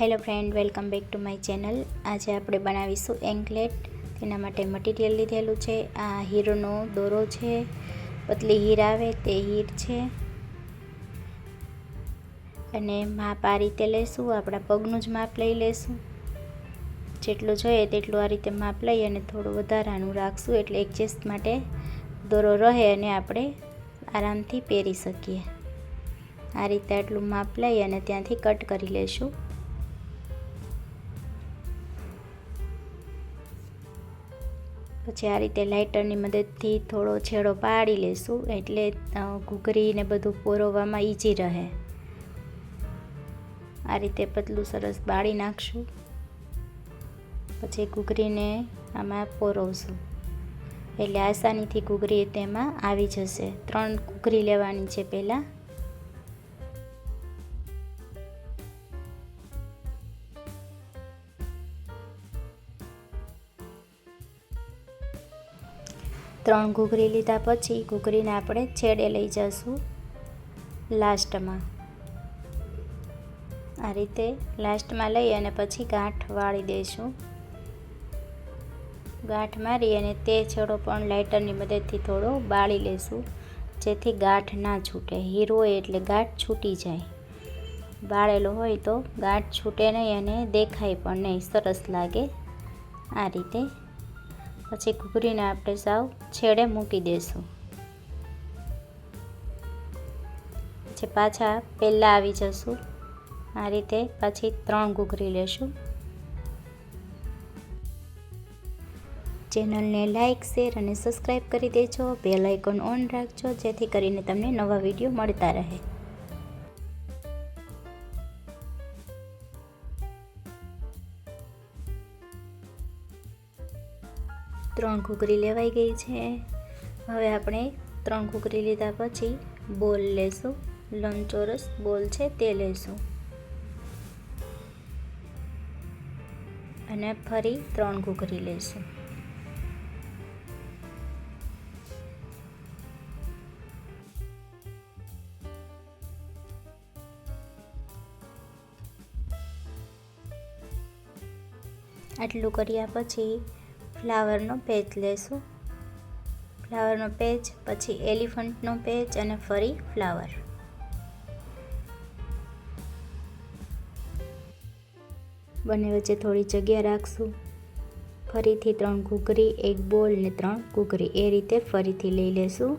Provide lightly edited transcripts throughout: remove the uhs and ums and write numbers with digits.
Hello friend, welcome back to my channel. આજે આપણે બનાવીશું એન્કલેટ। તેના માટે મટીરિયલ લીધેલું છે। આ હીરનો દોરો છે, પતલી હીર આવે તે હીર છે, અને માપ આ રીતે લેશું। આપણા પગનું જ માપ લઈ લેશું। જેટલું જોઈએ તેટલું આ રીતે માપ લઈ અને થોડું વધારાનું રાખશું, એટલે એડજસ્ટ માટે દોરો રહે અને આપણે આરામથી પહેરી શકીએ। આ રીતે આટલું માપ લઈ અને ત્યાંથી કટ કરી લેશું। પછી આ રીતે લાઇટરની મદદથી થોડો છેડો પાડી લેશું, એટલે ઘૂઘરીને બધું પોરવવામાં ઈઝી રહે। આ રીતે પતલું સરસ બાળી નાખશું। પછી ઘૂઘરીને આમાં પોરવશું, એટલે આસાનીથી ઘૂઘરી તેમાં આવી જશે। 3 ઘૂઘરી લેવાની છે પહેલાં। ત્રણ ઘૂઘરી લીધા પછી ઘૂઘરીને આપણે છેડે લઈ જઈશું લાસ્ટમાં। આ રીતે લાસ્ટમાં લઈ અને પછી ગાંઠ વાળી દઈશું। ગાંઠ મારી અને તે છેડો પણ લાઇટરની મદદથી થોડો બાળી લેશું, જેથી ગાંઠ ના છૂટે। હીર હોય એટલે ગાંઠ છૂટી જાય, બાળેલો હોય તો ગાંઠ છૂટે નહીં અને દેખાય પણ નહીં, સરસ લાગે આ રીતે। પછી ઘૂઘરીને આપણે સાવ છેડે મૂકી દઈશું। પછી પાછા પહેલાં આવી જશું। આ રીતે પાછી 3 ઘૂઘરી લેશું। ચેનલને લાઇક, શેર અને સબસ્ક્રાઈબ કરી દેજો। બેલ આઇકોન ઓન રાખજો, જેથી કરીને તમને નવા વિડીયો મળતા રહે। 3 ઘૂઘરી લેવાઈ ગઈ છે। હવે આપણે 3 ઘૂઘરી લીધા પછી બોલ લેશું, લંબચોરસ બોલ છે તે લેશું, અને ફરી 3 ઘૂઘરી લેશું। આટલું કર્યા પછી ફ્લાવરનો પેચ લેશું। ફ્લાવરનો પેચ, પછી એલિફન્ટનો પેચ અને ફરી ફ્લાવર। બંને વચ્ચે થોડી જગ્યા રાખશું। ફરીથી 3 ઘૂઘરી, 1 બોલ ને 3 ઘૂઘરી, એ રીતે ફરીથી લઈ લેશું।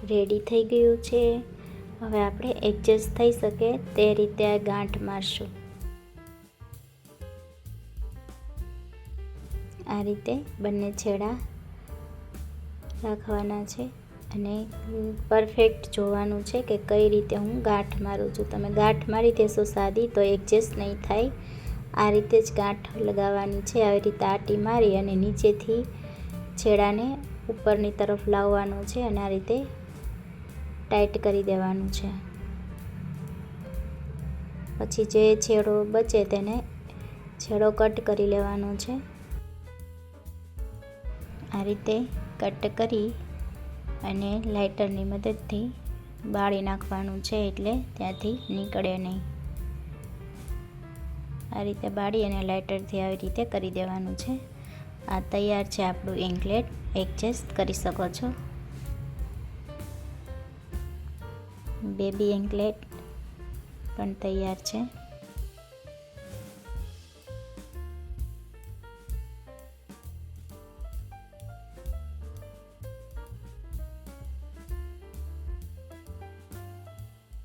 રેડી થઈ ગયું છે। હવે આપણે એડજસ્ટ થઈ શકે તે રીતે આ ગાંઠ મારશું। આ રીતે બંને છેડા રાખવાના છે, અને પરફેક્ટ જોવાનું છે કે કઈ રીતે હું ગાંઠ મારું છું। તમે ગાંઠ મારી દેશો સાદી તો એડજસ્ટ નહીં થાય। આ રીતે જ ગાંઠ લગાવવાની છે। આવી રીતે આટી મારી અને નીચેથી છેડાને ઉપરની તરફ લાવવાનો છે, અને આ રીતે ટાઈટ કરી દેવાનું છે। પછી જે છેડો બચે તેને છેડો કટ કરી લેવાનો છે। આ રીતે કટ કરી અને લાઇટરની મદદથી બાળી નાખવાનું છે, એટલે ત્યાંથી નીકળે નહીં। આ રીતે બાળી અને લાઇટરથી આવી રીતે કરી દેવાનું છે। આ તૈયાર છે આપણું એન્કલેટ। એડજસ્ટ કરી શકો છો। બેબી એન્કલેટ પણ તૈયાર છે।